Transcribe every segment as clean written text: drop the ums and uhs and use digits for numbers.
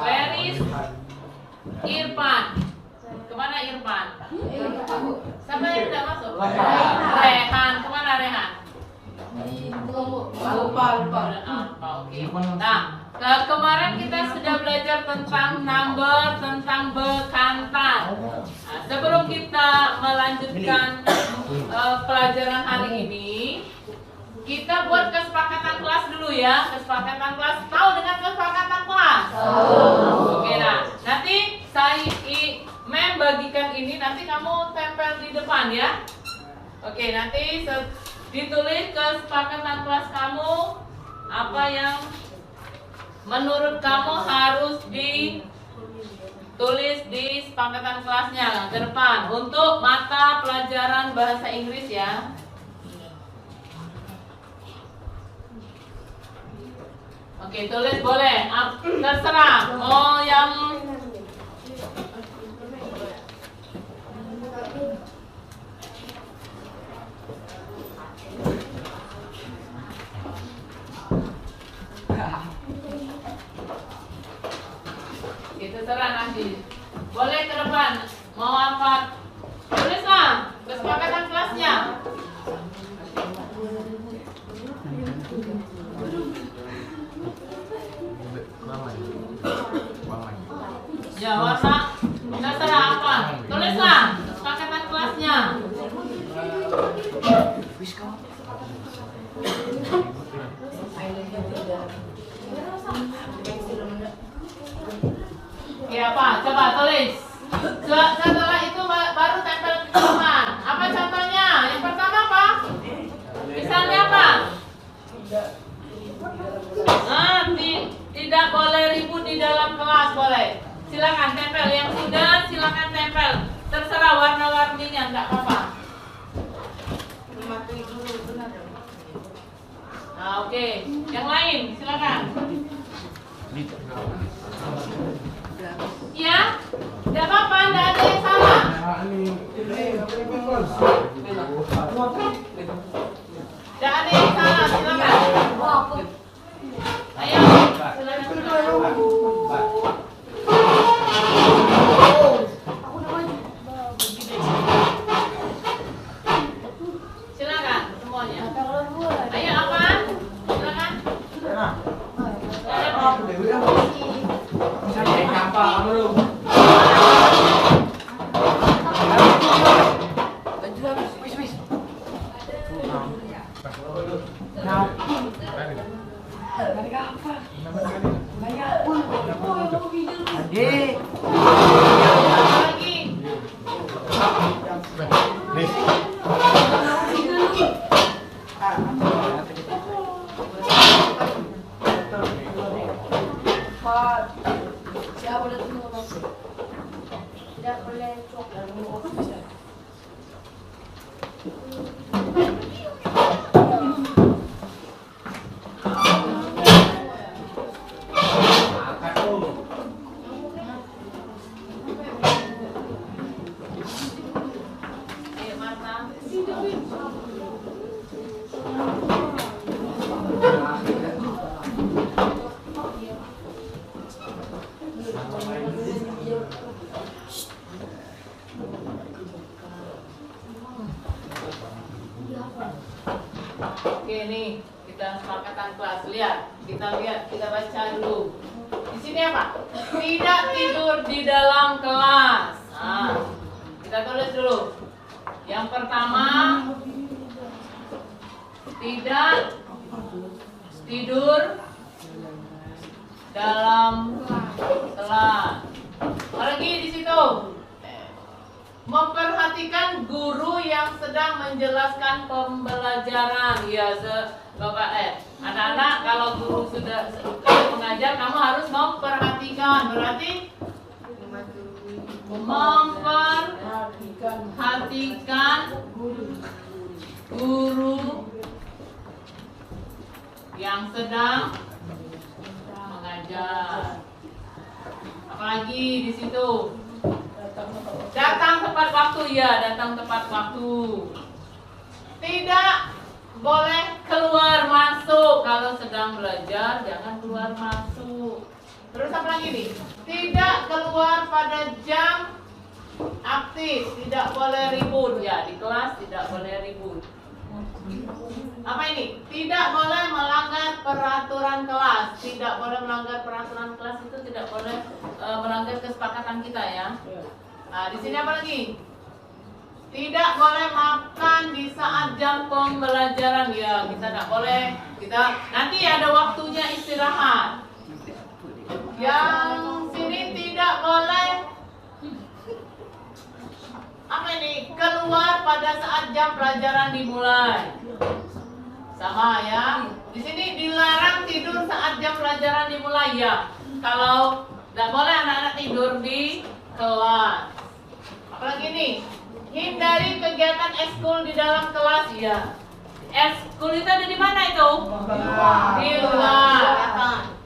Where is Irfan? Kemana Irfan? Siapa yang tidak masuk? Rehan. Kemana Rehan? Lupa. Oke. Nah, kemarin kita sudah belajar tentang number, tentang bekantan. Nah, sebelum kita melanjutkan pelajaran hari ini, kita buat kesepakatan kelas dulu ya. Kesepakatan kelas. Tahu dengan kesepakatan kelas? Oke, nah nanti Mem bagikan ini, nanti kamu tempel di depan ya. Oke, nanti ditulis kesepakatan kelas kamu, apa yang menurut kamu harus ditulis di kesepakatan kelasnya ke depan untuk mata pelajaran bahasa Inggris ya. Oke, tulis boleh, terserah mau yang terserah nanti. Boleh ke depan. Mau apa? Tulislah kesepakatan kelasnya. Ya, warna terserah apa? Tulislah kesepakatan kelasnya. Ya apa? Coba tulis. Setelah itu baru tempel ke depan. Apa contohnya? Yang pertama apa? Misalnya apa? Tidak boleh ribut di dalam kelas, boleh. Silakan tempel. Yang sudah silakan tempel. Terserah warna-warninya, enggak apa-apa. Nah, oke. Yang lain, silakan. Ya, tidak apa-apa, tidak ada yang salah. Tidak ada yang salah, silakan. Ayo, silakan. Silakan semuanya. Ayo apa? Silakan. Oke nih, kita sepakatan kelas. Kita baca dulu. Di sini apa? Tidak tidur di dalam kelas. Nah, kita tulis dulu. Yang pertama, tidak tidur dalam kelas. Lagi di situ. Memperhatikan guru yang sedang menjelaskan pembelajaran. Ya, Bapak anak-anak, kalau guru sudah mengajar, kamu harus memperhatikan. Berarti memperhatikan guru yang sedang mengajar. Apalagi di situ. Datang tepat waktu, ya, datang tepat waktu. Tidak boleh keluar masuk. Kalau sedang belajar jangan keluar masuk. Terus apa lagi nih? Tidak keluar pada jam aktif, tidak boleh ribut ya di kelas, tidak boleh ribut. Apa ini? Tidak boleh melanggar peraturan kelas. Tidak boleh melanggar peraturan kelas itu tidak boleh melanggar kesepakatan kita ya. Nah, di sini apa lagi? Tidak boleh makan di saat jam pembelajaran ya, kita tidak boleh. Kita nanti ada waktunya istirahat. Yang sini tidak boleh apa ini? Keluar pada saat jam pelajaran dimulai. Sama ya. Di sini dilarang tidur saat jam pelajaran dimulai ya. Kalau tidak boleh anak-anak tidur di kelas. Apalagi nih? Hindari kegiatan ekskul di dalam kelas ya. Ekskul itu ada di mana itu? Di luar.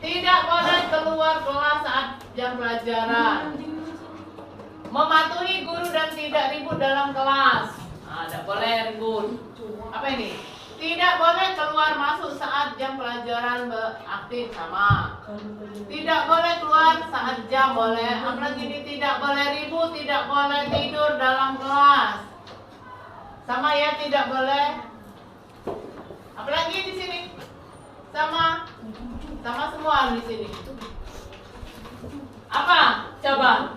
Tidak boleh keluar kelas saat jam pelajaran. Mematuhi guru dan tidak ribut dalam kelas. Nah, tidak boleh ribut. Apa ini? Tidak boleh keluar masuk saat jam pelajaran aktif sama. Tidak boleh keluar saat jam boleh. Apalagi ini tidak boleh ribut, tidak boleh tidur dalam kelas. Sama ya, tidak boleh. Apalagi di sini? Sama semua di sini. Apa? Coba.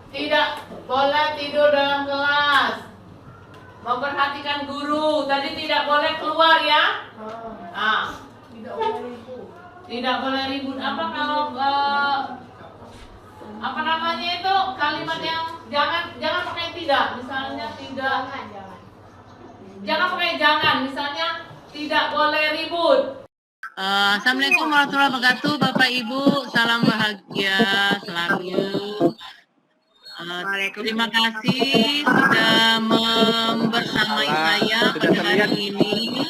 Tidak boleh tidur dalam kelas. Memperhatikan guru. Tadi tidak boleh keluar ya. Nah, tidak boleh ribut. Apa kalau apa namanya itu kalimat yang jangan pakai tidak. Misalnya tidak. Jangan pakai jangan. Misalnya tidak boleh ribut. Assalamualaikum warahmatullahi wabarakatuh, Bapak Ibu, salam bahagia selalu. Terima kasih sudah membersamai saya pada hari ini.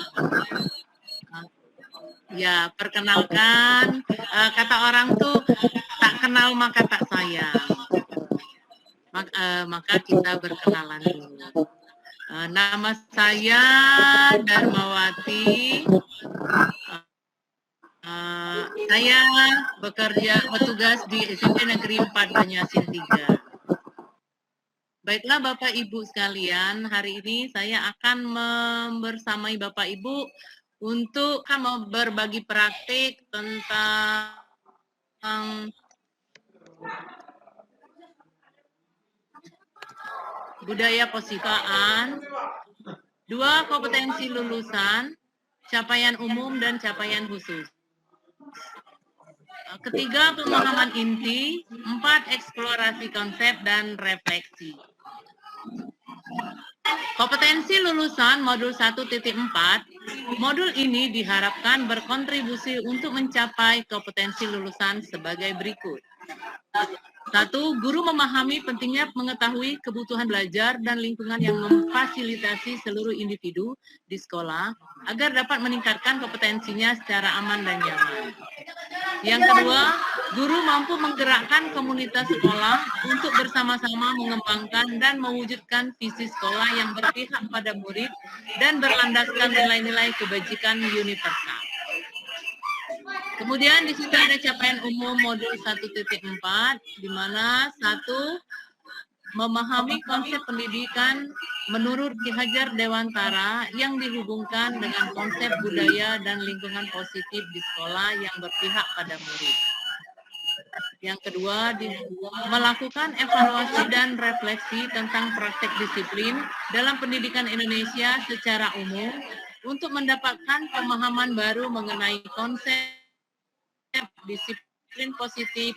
Ya, perkenalkan, kata orang tuh tak kenal maka tak sayang. Maka kita berkenalan dulu. Nama saya Darmawati. Saya bertugas di SMP Negeri 4 Banyasin 3. Baiklah Bapak Ibu sekalian, hari ini saya akan membersamai Bapak Ibu untuk berbagi praktik tentang budaya positifan, 2 kompetensi lulusan, capaian umum dan capaian khusus. Ketiga, pemahaman inti. 4, eksplorasi konsep dan refleksi. Kompetensi lulusan modul 1.4. Modul ini diharapkan berkontribusi untuk mencapai kompetensi lulusan sebagai berikut. 1. Guru memahami pentingnya mengetahui kebutuhan belajar dan lingkungan yang memfasilitasi seluruh individu di sekolah agar dapat meningkatkan kompetensinya secara aman dan nyaman. Yang kedua, guru mampu menggerakkan komunitas sekolah untuk bersama-sama mengembangkan dan mewujudkan visi sekolah yang berpihak pada murid dan berlandaskan nilai-nilai kebajikan universal. Kemudian di situ ada capaian umum modul 1.4, di mana 1, memahami konsep pendidikan menurut Ki Hajar Dewantara yang dihubungkan dengan konsep budaya dan lingkungan positif di sekolah yang berpihak pada murid. Yang kedua, melakukan evaluasi dan refleksi tentang praktek disiplin dalam pendidikan Indonesia secara umum untuk mendapatkan pemahaman baru mengenai konsep disiplin positif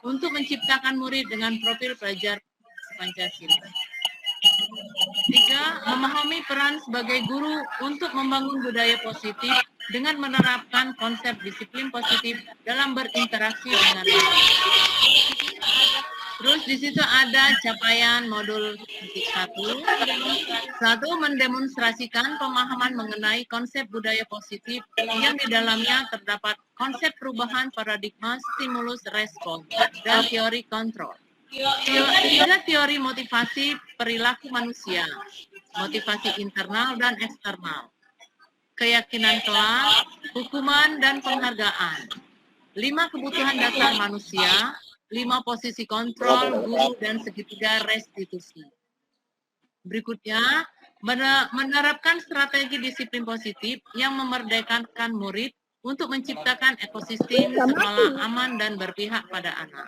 untuk menciptakan murid dengan profil pelajar Pancasila. 3, memahami peran sebagai guru untuk membangun budaya positif dengan menerapkan konsep disiplin positif dalam berinteraksi dengan murid. Terus di situ ada capaian modul 1. 1, mendemonstrasikan pemahaman mengenai konsep budaya positif yang di dalamnya terdapat konsep perubahan paradigma stimulus respon dan teori kontrol. 3, teori motivasi perilaku manusia, motivasi internal dan eksternal, keyakinan kelas, hukuman dan penghargaan. 5 kebutuhan dasar manusia, 5 posisi kontrol, guru, dan segitiga restitusi. Berikutnya, menerapkan strategi disiplin positif yang memerdekakan murid untuk menciptakan ekosistem sekolah aman dan berpihak pada anak.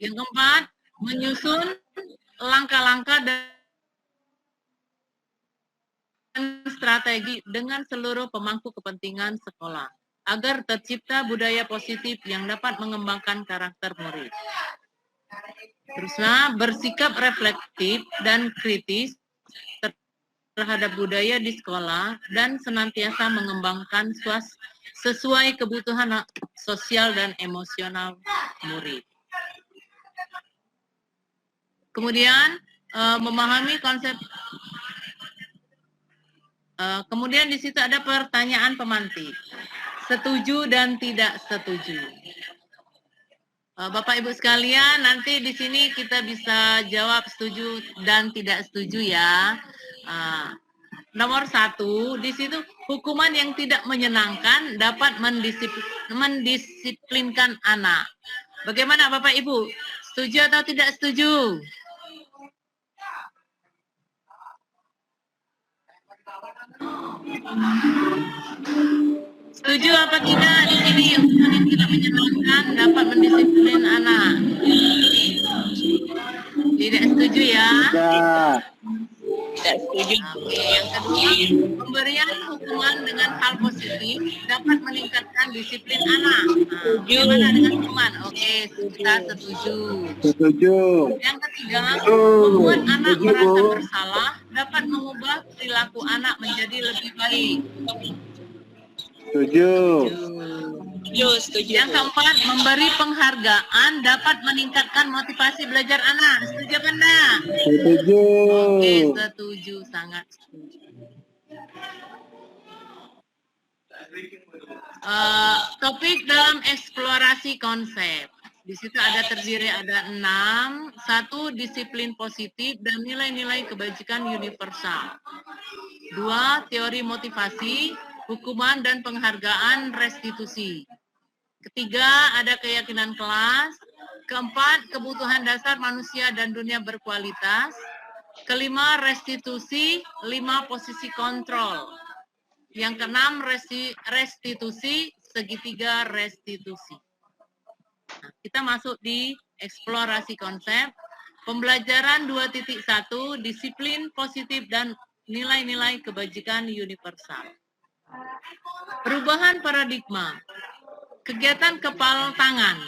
Yang keempat, menyusun langkah-langkah dan strategi dengan seluruh pemangku kepentingan sekolah agar tercipta budaya positif yang dapat mengembangkan karakter murid. Terusnya, bersikap reflektif dan kritis terhadap budaya di sekolah dan senantiasa mengembangkan sesuai kebutuhan sosial dan emosional murid. Kemudian, memahami konsep. Kemudian di situ ada pertanyaan pemantik. Setuju dan tidak setuju. Bapak Ibu sekalian, nanti di sini kita bisa jawab setuju dan tidak setuju ya. Nomor 1, di situ hukuman yang tidak menyenangkan dapat mendisiplinkan anak. Bagaimana Bapak Ibu? Setuju atau tidak setuju? Setuju apa tidak di sini hukuman yang tidak menyenangkan dapat mendisiplin anak? Tidak setuju ya? Tidak setuju. Oke, yang kedua, pemberian hukuman dengan hal positif dapat meningkatkan disiplin anak. Bagaimana dengan hukuman? Oke, kita setuju. Setuju. Yang ketiga, membuat anak merasa bersalah dapat mengubah perilaku anak menjadi lebih baik. Setuju. Setuju. Yang keempat, memberi penghargaan dapat meningkatkan motivasi belajar anak. Setuju apa enggak? Setuju. Oke, setuju, sangat setuju. Topik dalam eksplorasi konsep. Di situ ada 6. 1, disiplin positif dan nilai-nilai kebajikan universal. 2, teori motivasi, hukuman dan penghargaan restitusi. Ketiga, ada keyakinan kelas. Keempat, kebutuhan dasar manusia dan dunia berkualitas. Kelima, restitusi. 5, posisi kontrol. Yang keenam, restitusi, segitiga restitusi. Nah, kita masuk di eksplorasi konsep. Pembelajaran 2.1, disiplin positif dan nilai-nilai kebajikan universal. Perubahan paradigma. Kegiatan kepal tangan.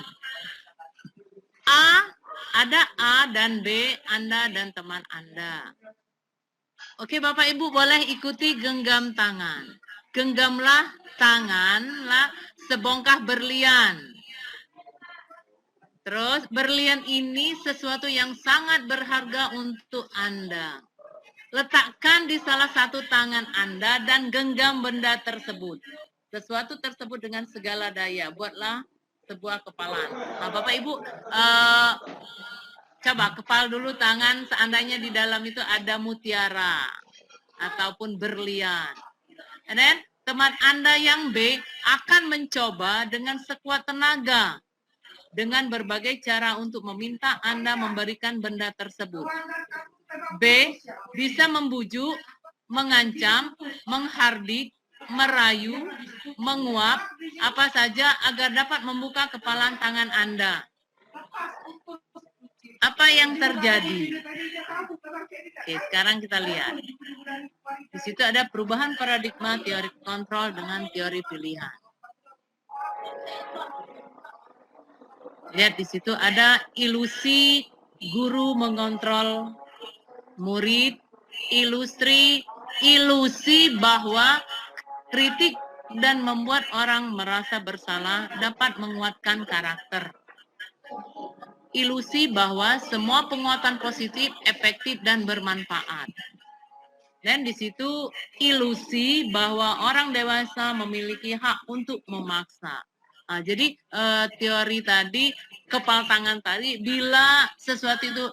Ada A dan B, Anda dan teman Anda. Oke, Bapak Ibu boleh ikuti genggam tangan. Genggamlah tanganlah sebongkah berlian. Terus, berlian ini sesuatu yang sangat berharga untuk Anda. Letakkan di salah satu tangan Anda dan genggam benda tersebut. Sesuatu tersebut dengan segala daya. Buatlah sebuah kepalan. Nah, Bapak Ibu, coba kepal dulu tangan seandainya di dalam itu ada mutiara ataupun berlian. And then, teman Anda yang B akan mencoba dengan sekuat tenaga dengan berbagai cara untuk meminta Anda memberikan benda tersebut. B bisa membujuk, mengancam, menghardik, merayu, menguap, apa saja agar dapat membuka kepalan tangan Anda. Apa yang terjadi? Oke, sekarang kita lihat. Di situ ada perubahan paradigma teori kontrol dengan teori pilihan. Lihat di situ ada ilusi guru mengontrol murid, ilusi bahwa kritik dan membuat orang merasa bersalah dapat menguatkan karakter. Ilusi bahwa semua penguatan positif, efektif, dan bermanfaat. Dan di situ ilusi bahwa orang dewasa memiliki hak untuk memaksa. Nah, jadi teori tadi, kepal tangan tadi, bila sesuatu itu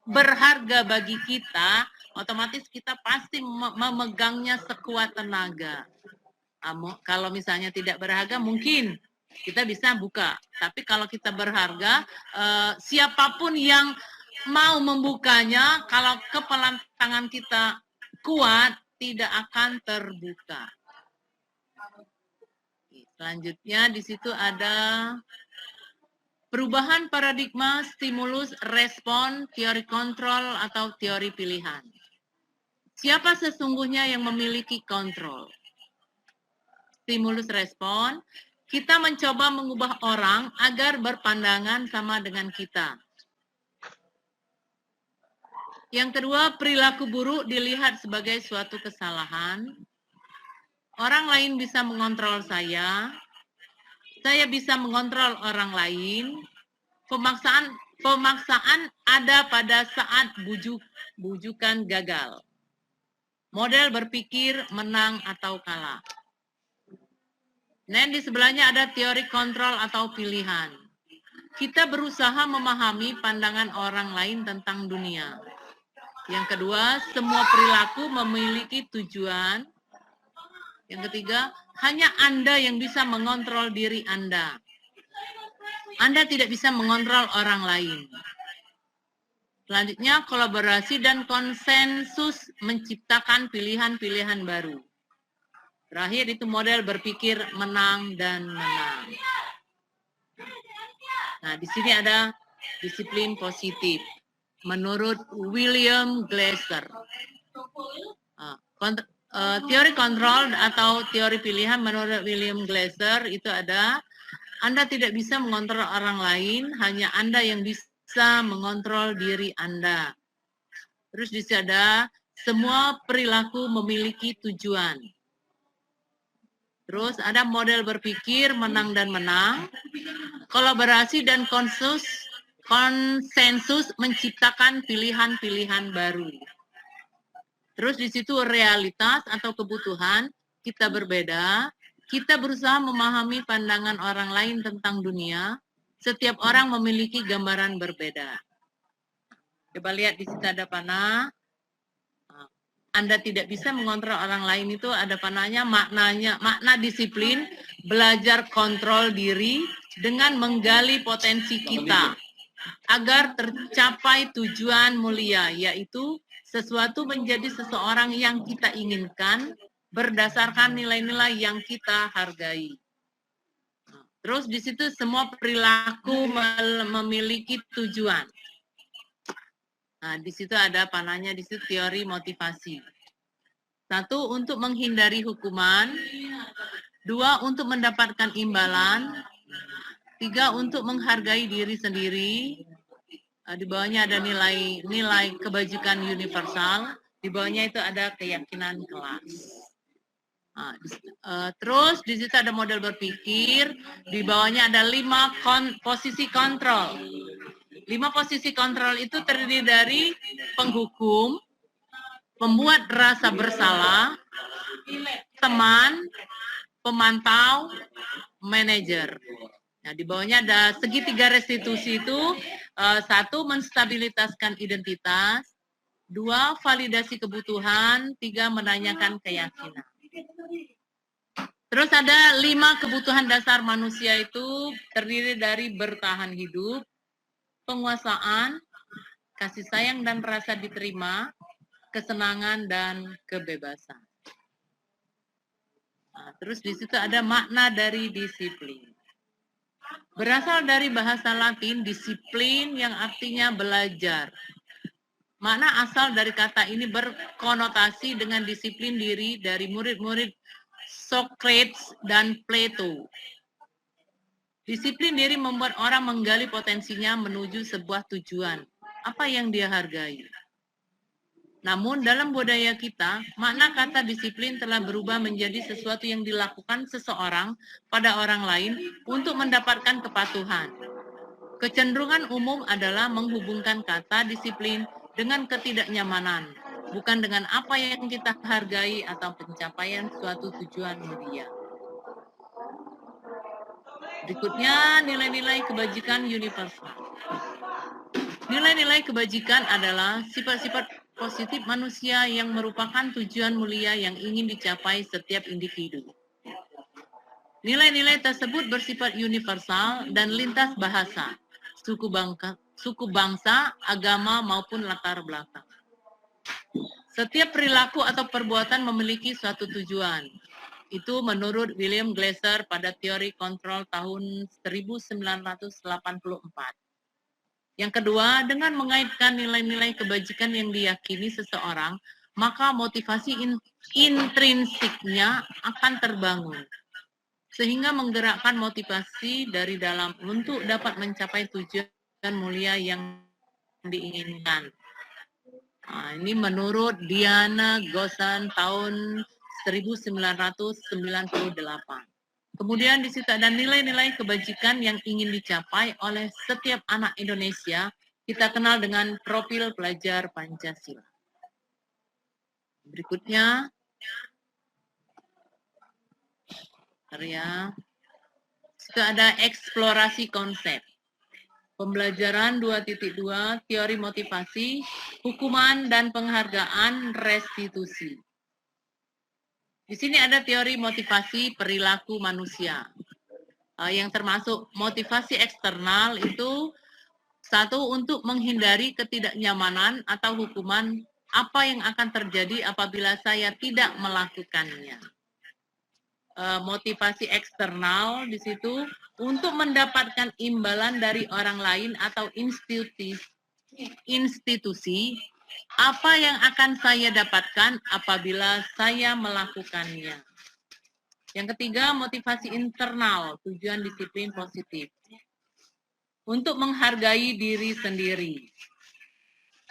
berharga bagi kita, otomatis kita pasti memegangnya sekuat tenaga. Kalau misalnya tidak berharga mungkin kita bisa buka. Tapi kalau kita berharga, siapapun yang mau membukanya, kalau kepalan tangan kita kuat, tidak akan terbuka. Selanjutnya di situ ada perubahan paradigma, stimulus, respon, teori kontrol atau teori pilihan. Siapa sesungguhnya yang memiliki kontrol? Stimulus respon, kita mencoba mengubah orang agar berpandangan sama dengan kita. Yang kedua, perilaku buruk dilihat sebagai suatu kesalahan. Orang lain bisa mengontrol saya bisa mengontrol orang lain. Pemaksaan ada pada saat bujukan gagal. Model berpikir menang atau kalah. Dan di sebelahnya ada teori kontrol atau pilihan. Kita berusaha memahami pandangan orang lain tentang dunia. Yang kedua, semua perilaku memiliki tujuan. Yang ketiga, hanya Anda yang bisa mengontrol diri Anda. Anda tidak bisa mengontrol orang lain. Selanjutnya, kolaborasi dan konsensus menciptakan pilihan-pilihan baru. Terakhir itu model berpikir menang dan menang. Nah, di sini ada disiplin positif. Menurut William Glasser. Teori kontrol atau teori pilihan menurut William Glasser itu ada, Anda tidak bisa mengontrol orang lain, hanya Anda yang bisa mengontrol diri Anda. Terus di sini ada, semua perilaku memiliki tujuan. Terus ada model berpikir menang dan menang, kolaborasi dan konsensus menciptakan pilihan-pilihan baru. Terus di situ realitas atau kebutuhan kita berbeda, kita berusaha memahami pandangan orang lain tentang dunia, setiap orang memiliki gambaran berbeda. Coba lihat di situ ada panah. Anda tidak bisa mengontrol orang lain itu ada panahnya, makna disiplin, belajar kontrol diri dengan menggali potensi kita agar tercapai tujuan mulia, yaitu sesuatu menjadi seseorang yang kita inginkan berdasarkan nilai-nilai yang kita hargai. Terus di situ semua perilaku memiliki tujuan. Nah, di situ ada panahnya, di situ teori motivasi. 1, untuk menghindari hukuman. 2, untuk mendapatkan imbalan. 3, untuk menghargai diri sendiri. Di bawahnya ada nilai kebajikan universal. Di bawahnya itu ada keyakinan kelas. Terus di situ ada model berpikir. Di bawahnya ada 5 posisi kontrol. 5 posisi kontrol itu terdiri dari penghukum, pembuat rasa bersalah, teman, pemantau, manajer. Nah, di bawahnya ada segitiga restitusi itu, 1, menstabilitaskan identitas, 2, validasi kebutuhan, 3, menanyakan keyakinan. Terus ada 5 kebutuhan dasar manusia itu terdiri dari bertahan hidup, penguasaan, kasih sayang dan rasa diterima, kesenangan dan kebebasan. Nah, terus di situ ada makna dari disiplin. Berasal dari bahasa Latin disiplin yang artinya belajar. Makna asal dari kata ini berkonotasi dengan disiplin diri dari murid-murid Socrates dan Plato. Disiplin diri membuat orang menggali potensinya menuju sebuah tujuan, apa yang dia hargai. Namun dalam budaya kita, makna kata disiplin telah berubah menjadi sesuatu yang dilakukan seseorang pada orang lain untuk mendapatkan kepatuhan. Kecenderungan umum adalah menghubungkan kata disiplin dengan ketidaknyamanan, bukan dengan apa yang kita hargai atau pencapaian suatu tujuan mulia. Berikutnya, nilai-nilai kebajikan universal. Nilai-nilai kebajikan adalah sifat-sifat positif manusia yang merupakan tujuan mulia yang ingin dicapai setiap individu. Nilai-nilai tersebut bersifat universal dan lintas bahasa, suku bangsa, agama, maupun latar belakang. Setiap perilaku atau perbuatan memiliki suatu tujuan. Itu menurut William Glasser pada teori kontrol tahun 1984. Yang kedua, dengan mengaitkan nilai-nilai kebajikan yang diyakini seseorang, maka motivasi intrinsiknya akan terbangun, sehingga menggerakkan motivasi dari dalam untuk dapat mencapai tujuan mulia yang diinginkan. Nah, ini menurut Diana Gossan tahun 1998. Kemudian di situ ada nilai-nilai kebajikan yang ingin dicapai oleh setiap anak Indonesia. Kita kenal dengan profil pelajar Pancasila. Berikutnya, itu ada eksplorasi konsep. Pembelajaran 2.2, teori motivasi, hukuman dan penghargaan restitusi. Di sini ada teori motivasi perilaku manusia. Yang termasuk motivasi eksternal itu satu, untuk menghindari ketidaknyamanan atau hukuman apa yang akan terjadi apabila saya tidak melakukannya. Motivasi eksternal di situ untuk mendapatkan imbalan dari orang lain atau institusi, apa yang akan saya dapatkan apabila saya melakukannya. Yang ketiga, motivasi internal, tujuan disiplin positif. Untuk menghargai diri sendiri.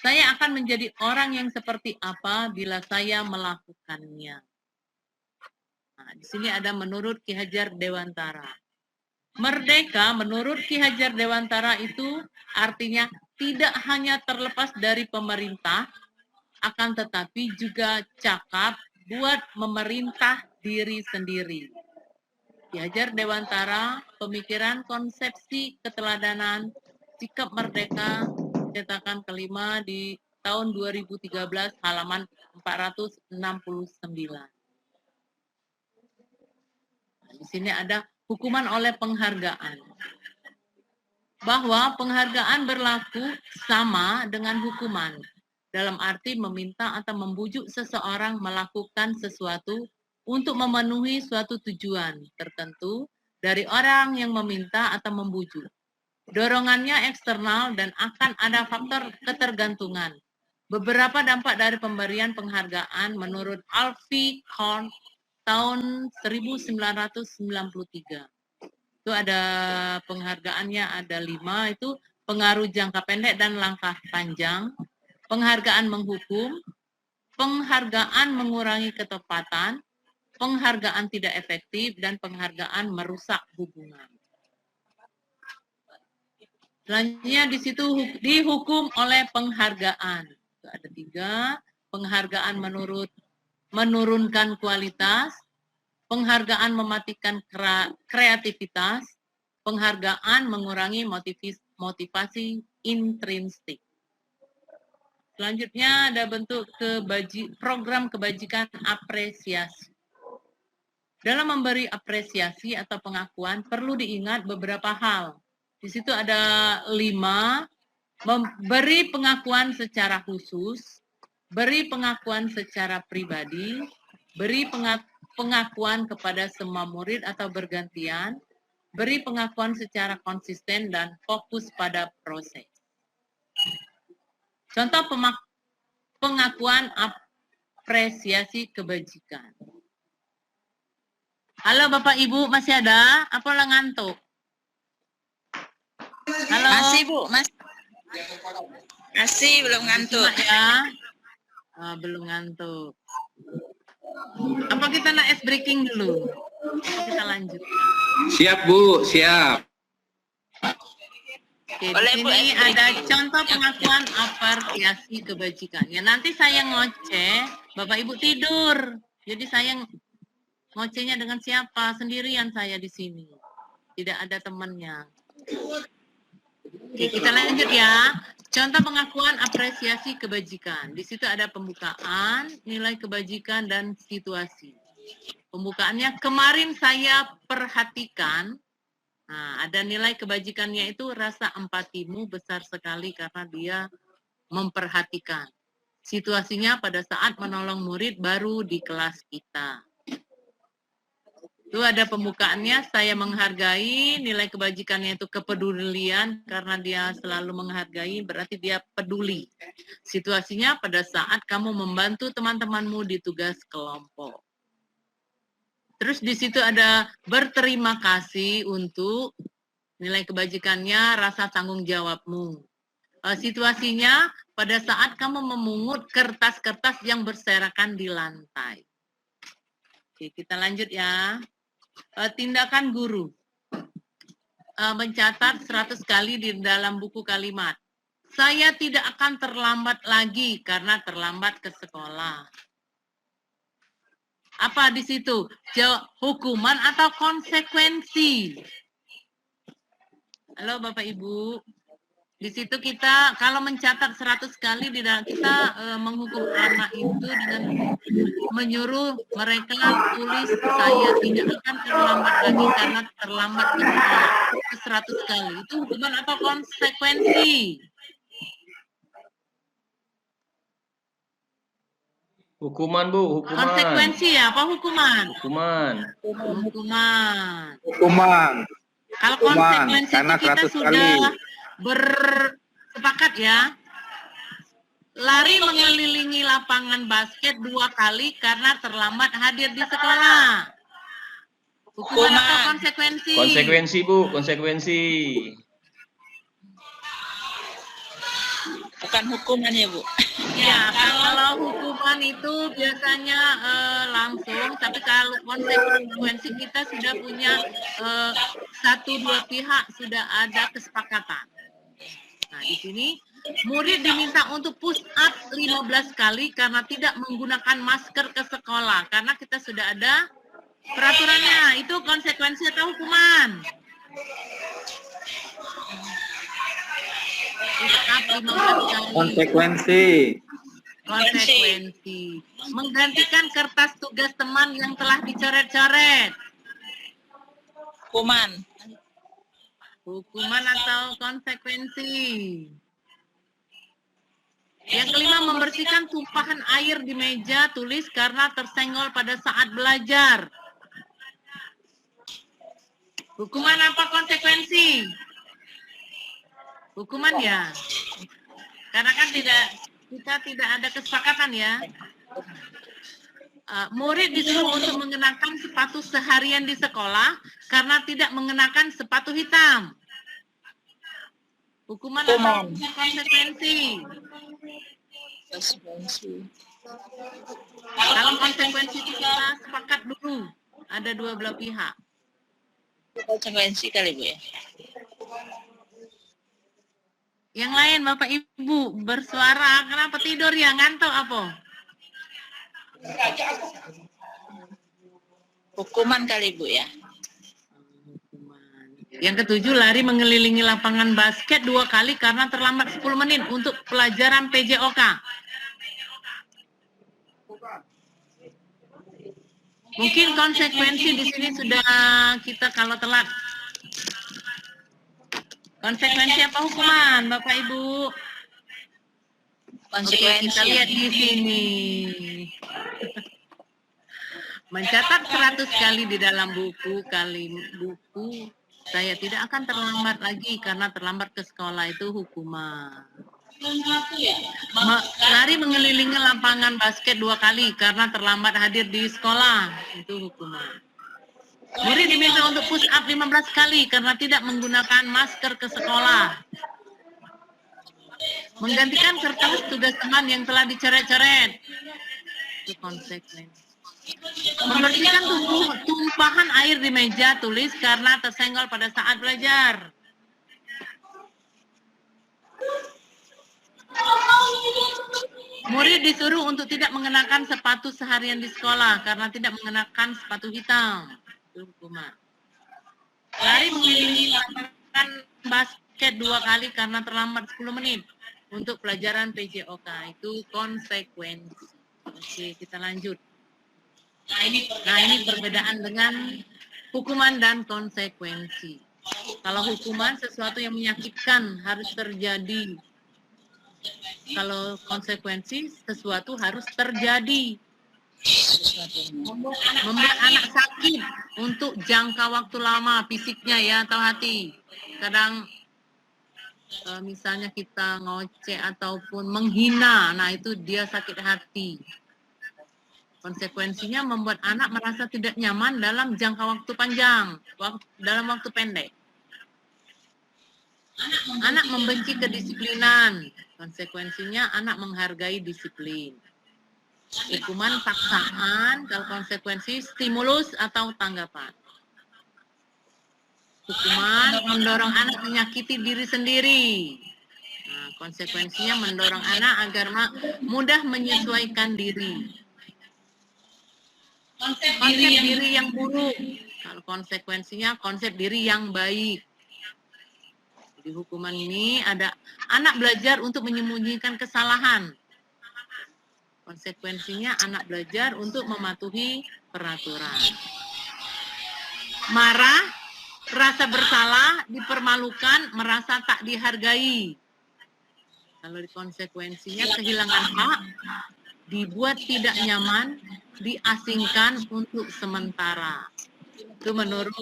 Saya akan menjadi orang yang seperti apa bila saya melakukannya. Nah, di sini ada menurut Ki Hajar Dewantara. Merdeka menurut Ki Hajar Dewantara itu artinya tidak hanya terlepas dari pemerintah, akan tetapi juga cakap buat memerintah diri sendiri. Ki Hajar Dewantara, Pemikiran Konsepsi Keteladanan, Sikap Merdeka, cetakan kelima di tahun 2013, halaman 469. Di sini ada hukuman oleh penghargaan. Bahwa penghargaan berlaku sama dengan hukuman, dalam arti meminta atau membujuk seseorang melakukan sesuatu untuk memenuhi suatu tujuan tertentu dari orang yang meminta atau membujuk. Dorongannya eksternal dan akan ada faktor ketergantungan. Beberapa dampak dari pemberian penghargaan menurut Alfie Kohn tahun 1993. Itu ada penghargaannya, ada 5, itu pengaruh jangka pendek dan langkah panjang, penghargaan menghukum, penghargaan mengurangi ketepatan, penghargaan tidak efektif, dan penghargaan merusak hubungan. Selanjutnya di situ dihukum oleh penghargaan. Itu ada 3, penghargaan menurunkan kualitas, penghargaan mematikan kreativitas, penghargaan mengurangi motivasi intrinsik. Selanjutnya ada bentuk program kebajikan apresiasi. Dalam memberi apresiasi atau pengakuan perlu diingat beberapa hal. Di situ ada 5, memberi pengakuan secara khusus, beri pengakuan secara pribadi, beri pengakuan kepada semua murid atau bergantian, beri pengakuan secara konsisten dan fokus pada proses. Contoh pengakuan apresiasi kebajikan. Halo Bapak Ibu, masih ada? Apa ngantuk? Halo. Masih Bu, masih belum ngantuk. Ya. Belum ngantuk. Apa kita nak ice breaking dulu? Kita lanjutkan. Siap Bu, siap. Oke, di sini ada contoh pengakuan apresiasi kebajikan. Ya, nanti saya ngoceh, Bapak Ibu tidur. Jadi saya ngocehnya dengan siapa? Sendirian saya di sini. Tidak ada temannya. Oke, kita lanjut ya. Contoh pengakuan apresiasi kebajikan. Di situ ada pembukaan, nilai kebajikan, dan situasi. Pembukaannya, kemarin saya perhatikan, nah, ada nilai kebajikannya itu rasa empatimu besar sekali karena dia memperhatikan. Situasinya pada saat menolong murid baru di kelas kita. Itu ada pembukaannya, saya menghargai, nilai kebajikannya itu kepedulian, karena dia selalu menghargai, berarti dia peduli. Situasinya pada saat kamu membantu teman-temanmu di tugas kelompok. Terus di situ ada berterima kasih untuk nilai kebajikannya, rasa tanggung jawabmu. Situasinya pada saat kamu memungut kertas-kertas yang berserakan di lantai. Oke, kita lanjut ya. Tindakan guru. Mencatat 100 kali di dalam buku kalimat. Saya tidak akan terlambat lagi karena terlambat ke sekolah. Apa di situ? Jawab hukuman atau konsekuensi? Halo Bapak Ibu. Di situ kita kalau mencatat 100 kali di dalam kita menghukum anak itu dengan menyuruh mereka tulis saya tidak akan terlambat lagi karena terlambat ke sekolah. 100 kali. Itu hukuman atau konsekuensi? Hukuman, Bu, hukuman. Konsekuensi ya, apa hukuman? Hukuman. Hukuman. Hukuman. Kalau konsekuensi karena itu kita 100 sudah kali. bersepakat ya. Lari mengelilingi lapangan basket 2 kali karena terlambat hadir di sekolah. Hukuman atau konsekuensi? Konsekuensi, Bu, konsekuensi. Bukan hukuman ya, Bu. Ya, kalau hukuman itu biasanya langsung, tapi kalau konsekuensi kita sudah punya 1-2 pihak sudah ada kesepakatan. Nah, di sini murid diminta untuk push up 15 kali karena tidak menggunakan masker ke sekolah. Karena kita sudah ada peraturannya. Itu konsekuensi atau hukuman? Push up 15 kali. Konsekuensi. Konsekuensi. Menggantikan kertas tugas teman yang telah dicoret-coret. Hukuman. Hukuman atau konsekuensi? Yang kelima, membersihkan tumpahan air di meja tulis karena tersenggol pada saat belajar. Hukuman apa konsekuensi? Hukuman ya. Karena kan kita tidak ada kesepakatan ya. Murid disuruh untuk mengenakan sepatu seharian di sekolah karena tidak mengenakan sepatu hitam. Hukuman atau konsekuensi? Kalau konsekuensi itu kita sepakat dulu. Ada 2 belah pihak. Konsekuensi kali, Bu ya. Yang lain Bapak Ibu bersuara, kenapa tidur ya? Ngantuk apa? Hukuman kali, Bu ya. Yang ketujuh, lari mengelilingi lapangan basket 2 kali karena terlambat 10 menit untuk pelajaran PJOK. Mungkin konsekuensi di sini sudah kita kalau telat. Konsekuensi apa hukuman, Bapak Ibu? Konsekuensi. Oke, kita lihat di sini. Mencatat 100 kali di dalam buku saya tidak akan terlambat lagi karena terlambat ke sekolah itu hukuman. Lari mengelilingi lapangan basket 2 kali karena terlambat hadir di sekolah itu hukuman. Murid diminta untuk push up 15 kali karena tidak menggunakan masker ke sekolah. Menggantikan kertas tugas teman yang telah dicoret-coret. Itu konsekuensi. Membersihkan tumpahan air di meja tulis karena tersenggol pada saat belajar. Murid disuruh untuk tidak mengenakan sepatu seharian di sekolah karena tidak mengenakan sepatu hitam. Itu hukuman. Lari mengelilingi lapangan basket 2 kali karena terlambat 10 menit untuk pelajaran PJOK. Itu konsekuensi. Oke, kita lanjut. Nah, ini perbedaan dengan hukuman dan konsekuensi. Kalau hukuman sesuatu yang menyakitkan harus terjadi. Kalau konsekuensi sesuatu harus terjadi. Membuat anak sakit untuk jangka waktu lama fisiknya ya atau hati. Kadang misalnya kita ngoceh ataupun menghina, nah itu dia sakit hati. Konsekuensinya membuat anak merasa tidak nyaman dalam jangka waktu panjang, dalam waktu pendek. Anak membenci kedisiplinan, konsekuensinya anak menghargai disiplin. Hukuman paksaan, kalau konsekuensi stimulus atau tanggapan. Hukuman mendorong anak menyakiti diri sendiri. Nah, konsekuensinya mendorong anak agar mudah menyesuaikan diri. Konsep diri yang buruk. Kalau konsekuensinya konsep diri yang baik. Di hukuman ini ada anak belajar untuk menyembunyikan kesalahan. Konsekuensinya anak belajar untuk mematuhi peraturan. Marah, rasa bersalah, dipermalukan, merasa tak dihargai. Kalau di konsekuensinya kehilangan hak, dibuat tidak nyaman, diasingkan untuk sementara. Itu menurut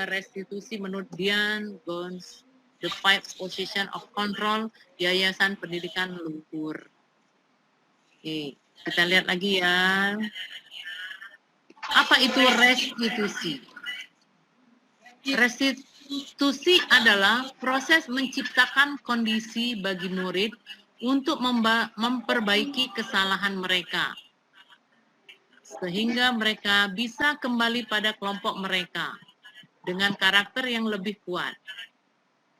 restitusi menurut Dian Gons, The Five Position of Control, Yayasan Pendidikan Luhur. Oke, kita lihat lagi ya. Apa itu restitusi? Restitusi adalah proses menciptakan kondisi bagi murid untuk memperbaiki kesalahan mereka, sehingga mereka bisa kembali pada kelompok mereka dengan karakter yang lebih kuat.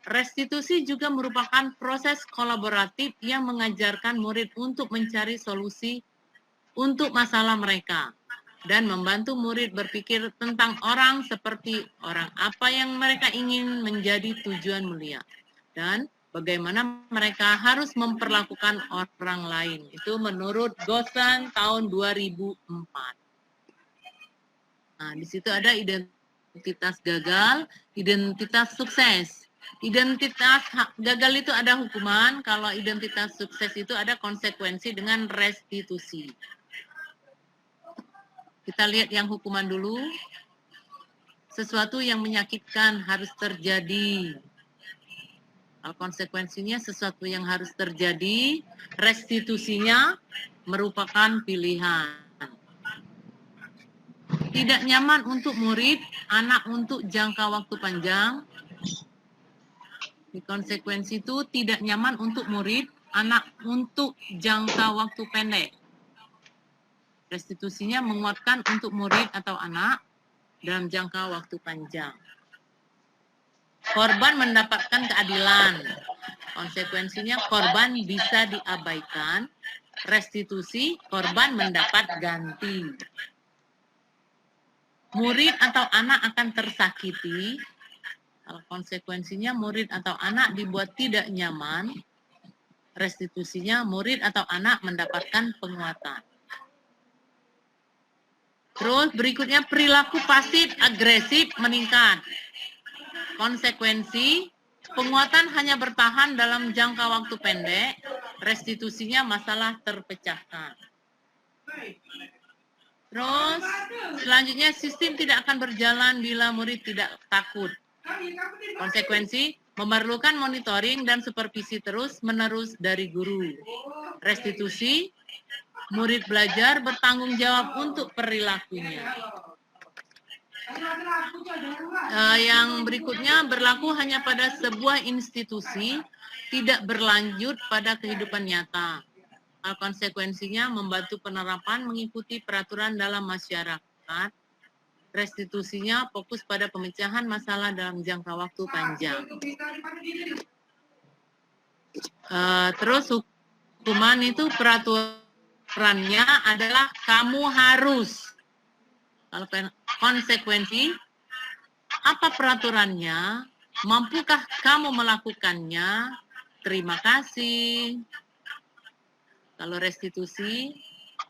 Restitusi juga merupakan proses kolaboratif yang mengajarkan murid untuk mencari solusi untuk masalah mereka dan membantu murid berpikir tentang orang seperti orang apa yang mereka ingin menjadi tujuan mulia dan bagaimana mereka harus memperlakukan orang lain. Itu menurut Gosan tahun 2004. Nah, di situ ada identitas gagal, identitas sukses. Identitas gagal itu ada hukuman, kalau identitas sukses itu ada konsekuensi dengan restitusi. Kita lihat yang hukuman dulu. Sesuatu yang menyakitkan harus terjadi. Kalau konsekuensinya sesuatu yang harus terjadi, restitusinya merupakan pilihan. Tidak nyaman untuk murid, anak untuk jangka waktu panjang. Di konsekuensi itu tidak nyaman untuk murid, anak untuk jangka waktu pendek. Restitusinya menguatkan untuk murid atau anak dalam jangka waktu panjang. Korban mendapatkan keadilan. Konsekuensinya korban bisa diabaikan. Restitusi, korban mendapat ganti. Murid atau anak akan tersakiti. Kalau konsekuensinya murid atau anak dibuat tidak nyaman. Restitusinya murid atau anak mendapatkan penguatan. Terus berikutnya perilaku pasif agresif meningkat. Konsekuensi, penguatan hanya bertahan dalam jangka waktu pendek, restitusinya masalah terpecahkan. Terus selanjutnya sistem tidak akan berjalan bila murid tidak takut. Konsekuensi, memerlukan monitoring dan supervisi terus-menerus dari guru. Restitusi, murid belajar bertanggung jawab untuk perilakunya. Yang berikutnya berlaku hanya pada sebuah institusi, tidak berlanjut pada kehidupan nyata. Konsekuensinya membantu penerapan mengikuti peraturan dalam masyarakat. Restitusinya fokus pada pemecahan masalah dalam jangka waktu panjang. Terus hukuman itu peraturannya adalah kamu harus. Kalau konsekuensi, apa peraturannya? Mampukah kamu melakukannya? Terima kasih. Kalau restitusi,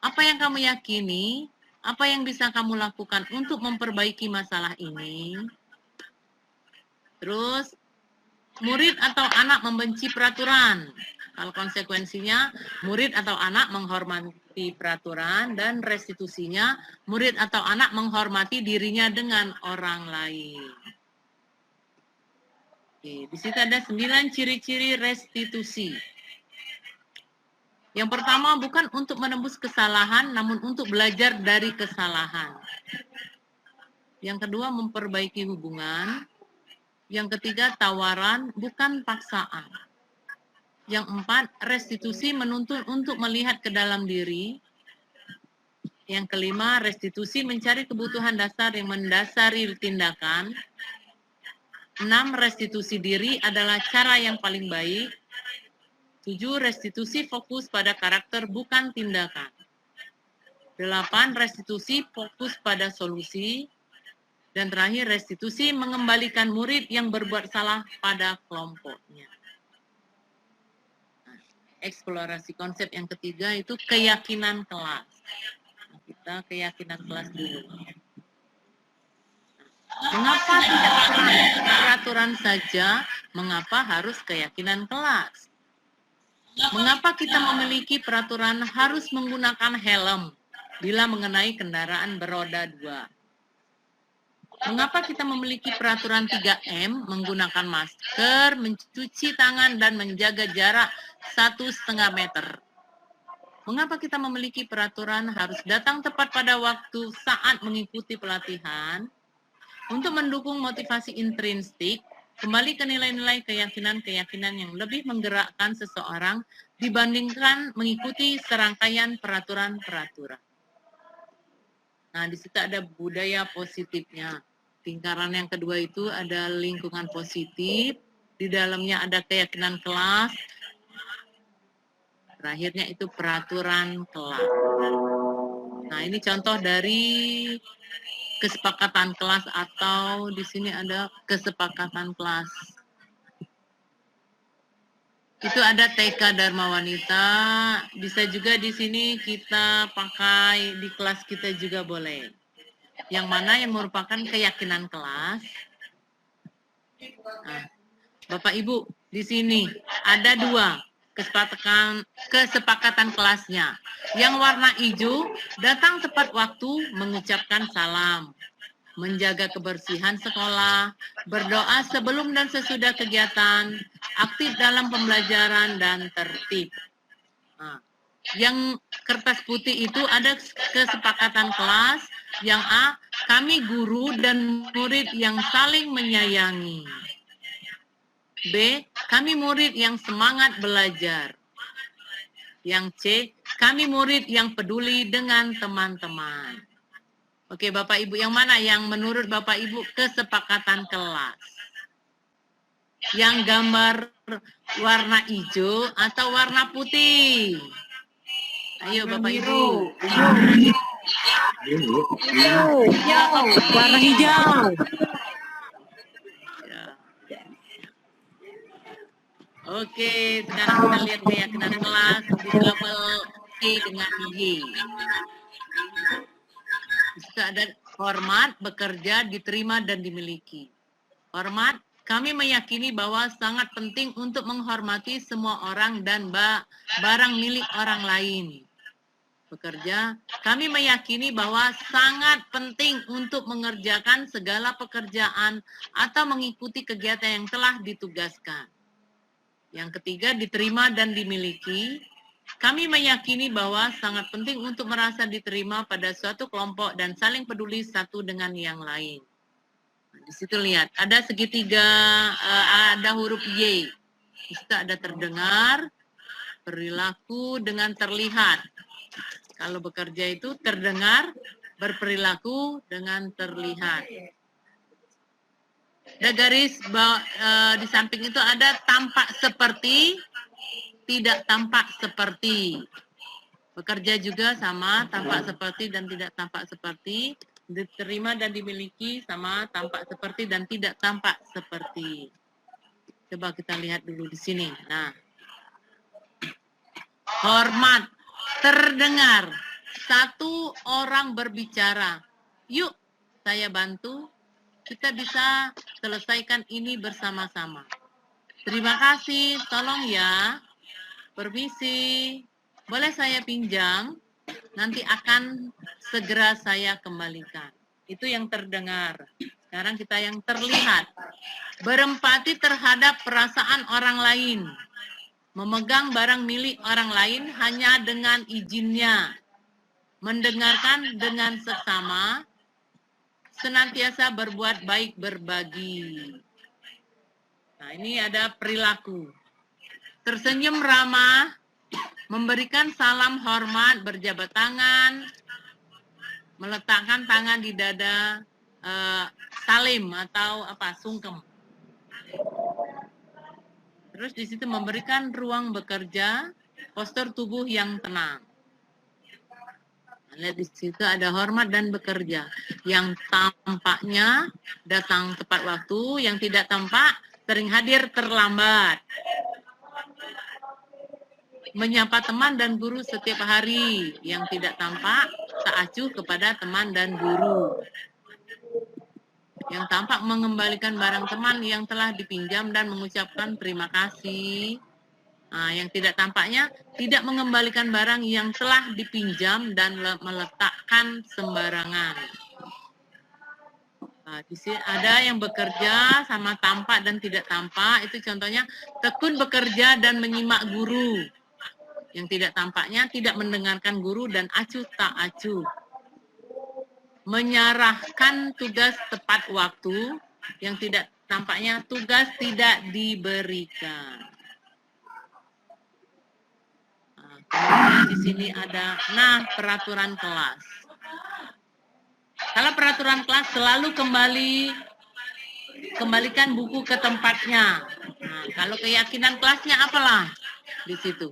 apa yang kamu yakini? Apa yang bisa kamu lakukan untuk memperbaiki masalah ini? Terus, murid atau anak membenci peraturan. Kalau konsekuensinya, murid atau anak menghormati peraturan, dan restitusinya, murid atau anak menghormati dirinya dengan orang lain. Oke, di situ ada 9 ciri-ciri restitusi. Yang pertama, bukan untuk menembus kesalahan, namun untuk belajar dari kesalahan. Yang kedua, memperbaiki hubungan. Yang ketiga, tawaran, bukan paksaan. Yang empat, restitusi menuntun untuk melihat ke dalam diri. Yang kelima, restitusi mencari kebutuhan dasar yang mendasari tindakan. 6, restitusi diri adalah cara yang paling baik. 7, restitusi fokus pada karakter bukan tindakan. 8, restitusi fokus pada solusi. Dan terakhir, restitusi mengembalikan murid yang berbuat salah pada kelompoknya. Nah, eksplorasi konsep yang ketiga itu keyakinan kelas. Nah, kita keyakinan kelas dulu. Mengapa tidak peraturan saja? Mengapa harus keyakinan kelas? Mengapa kita memiliki peraturan harus menggunakan helm bila mengenai kendaraan beroda 2? Mengapa kita memiliki peraturan 3M menggunakan masker, mencuci tangan, dan menjaga jarak 1,5 meter? Mengapa kita memiliki peraturan harus datang tepat pada waktu saat mengikuti pelatihan? Untuk mendukung motivasi intrinsik, kembali ke nilai-nilai keyakinan-keyakinan yang lebih menggerakkan seseorang dibandingkan mengikuti serangkaian peraturan-peraturan. Nah, di situ ada budaya positifnya. Lingkaran yang kedua itu ada lingkungan positif, di dalamnya ada keyakinan kelas, terakhirnya itu peraturan kelas. Nah, ini contoh dari kesepakatan kelas, atau di sini ada kesepakatan kelas. Itu ada TK Dharma Wanita, bisa juga di sini kita pakai di kelas kita juga boleh. Yang mana yang merupakan keyakinan kelas. Nah, Bapak Ibu, di sini ada 2 kesepakatan kelasnya. Yang warna hijau, datang tepat waktu mengucapkan salam, menjaga kebersihan sekolah, berdoa sebelum dan sesudah kegiatan, aktif dalam pembelajaran, dan tertib. Nah, yang kertas putih itu ada kesepakatan kelas. Yang A, kami guru dan murid yang saling menyayangi. B, kami murid yang semangat belajar. Yang C, kami murid yang peduli dengan teman-teman. Oke, Bapak Ibu, yang mana yang menurut Bapak Ibu kesepakatan kelas? Yang gambar warna hijau atau warna putih? Ayo Bapak Ibu. Warna hijau. Oke, sekarang kita lihat keyakinan kelas di level C dengan Y. Bisa ada hormat, bekerja, diterima, dan dimiliki. Hormat, kami meyakini bahwa sangat penting untuk menghormati semua orang dan barang milik orang lain. Bekerja, kami meyakini bahwa sangat penting untuk mengerjakan segala pekerjaan atau mengikuti kegiatan yang telah ditugaskan. Yang ketiga, diterima dan dimiliki. Kami meyakini bahwa sangat penting untuk merasa diterima pada suatu kelompok dan saling peduli satu dengan yang lain. Nah, di situ lihat, ada segitiga, ada huruf Y. Di situ ada terdengar, perilaku dengan terlihat. Kalau bekerja itu terdengar, berperilaku dengan terlihat. Ada garis di samping itu ada tampak seperti, tidak tampak seperti. Bekerja juga sama, tampak seperti dan tidak tampak seperti. Diterima dan dimiliki sama, tampak seperti dan tidak tampak seperti. Coba kita lihat dulu di sini. Nah, hormat, terdengar, satu orang berbicara. Yuk, saya bantu. Kita bisa selesaikan ini bersama-sama. Terima kasih, tolong ya. Permisi, boleh saya pinjam? Nanti akan segera saya kembalikan. Itu yang terdengar. Sekarang kita yang terlihat. Berempati terhadap perasaan orang lain. Memegang barang milik orang lain hanya dengan izinnya. Mendengarkan dengan seksama. Senantiasa berbuat baik, berbagi. Nah, ini ada perilaku. Tersenyum ramah, memberikan salam hormat, berjabat tangan, meletakkan tangan di dada, salim atau apa, sungkem. Terus di situ memberikan ruang bekerja, postur tubuh yang tenang. Lihat di situ ada hormat dan bekerja. Yang tampaknya datang tepat waktu, yang tidak tampak sering hadir terlambat. Menyapa teman dan guru setiap hari, yang tidak tampak tak acuh kepada teman dan guru. Yang tampak mengembalikan barang teman yang telah dipinjam dan mengucapkan terima kasih. Nah, yang tidak tampaknya tidak mengembalikan barang yang telah dipinjam dan meletakkan sembarangan. Nah, di sini ada yang bekerja sama tampak dan tidak tampak. Itu contohnya tekun bekerja dan menyimak guru. Yang tidak tampaknya tidak mendengarkan guru dan acuh tak acuh. Menyerahkan tugas tepat waktu. Yang tidak tampaknya tugas tidak diberikan. Kemudian di sini ada, peraturan kelas. Kalau peraturan kelas selalu kembalikan buku ke tempatnya. Nah, kalau keyakinan kelasnya apalah di situ.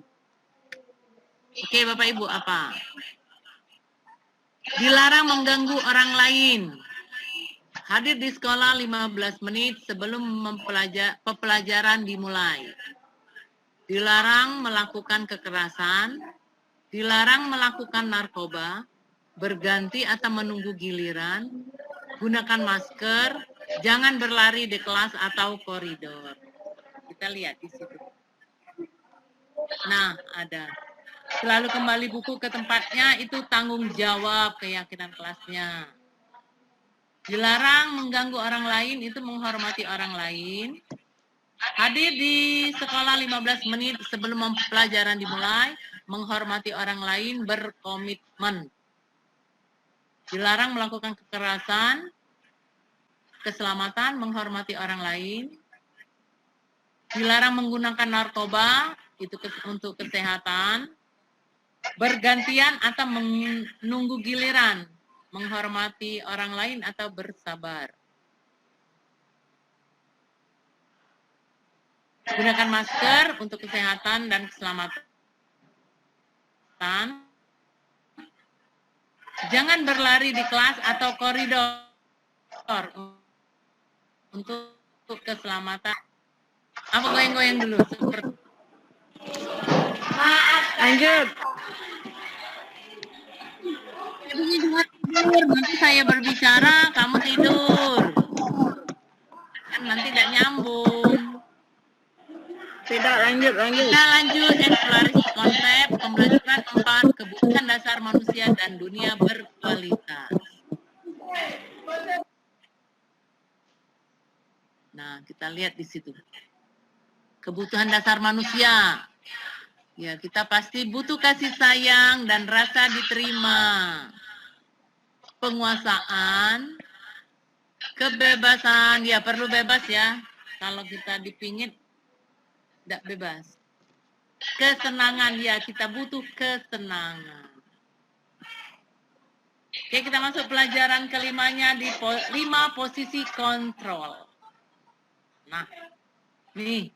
Oke, Bapak Ibu, apa? Dilarang mengganggu orang lain. Hadir di sekolah 15 menit sebelum pembelajaran dimulai. Dilarang melakukan kekerasan, dilarang melakukan narkoba, berganti atau menunggu giliran, gunakan masker, jangan berlari di kelas atau koridor. Kita lihat di situ. Nah, ada. Selalu kembali buku ke tempatnya, itu tanggung jawab keyakinan kelasnya. Dilarang mengganggu orang lain, itu menghormati orang lain. Hadir di sekolah 15 menit sebelum pelajaran dimulai, menghormati orang lain, berkomitmen. Dilarang melakukan kekerasan, keselamatan, menghormati orang lain. Dilarang menggunakan narkoba, itu untuk kesehatan. Bergantian atau menunggu giliran, menghormati orang lain atau bersabar. Gunakan masker untuk kesehatan dan keselamatan. Jangan berlari di kelas atau koridor untuk keselamatan. Apa goyang-goyang dulu? Lanjut. Tidur, nanti saya berbicara, kamu tidur. Kan nanti tidak nyambung. Tidak, lanjut. Kita lanjut eksplorasi konsep pembelajaran 4 kebutuhan dasar manusia dan dunia berkualitas. Nah, kita lihat di situ. Kebutuhan dasar manusia. Ya, kita pasti butuh kasih sayang dan rasa diterima. Penguasaan, kebebasan, ya perlu bebas ya. Kalau kita dipingit, tidak bebas. Kesenangan, ya kita butuh kesenangan. Oke, kita masuk pelajaran kelimanya di 5 posisi kontrol. Nah, nih.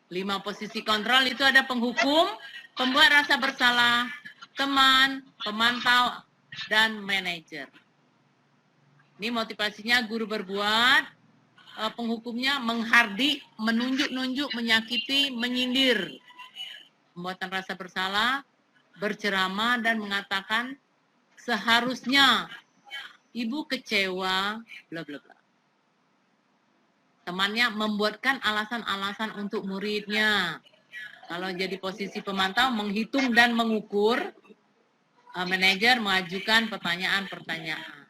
5 posisi kontrol itu ada penghukum, pembuat rasa bersalah, teman, pemantau, dan manajer. Ini motivasinya guru berbuat, penghukumnya menghardik, menunjuk-nunjuk, menyakiti, menyindir. Pembuatan rasa bersalah, berceramah dan mengatakan seharusnya ibu kecewa, bla bla bla. Temannya membuatkan alasan-alasan untuk muridnya. Kalau jadi posisi pemantau, menghitung dan mengukur, manajer mengajukan pertanyaan-pertanyaan.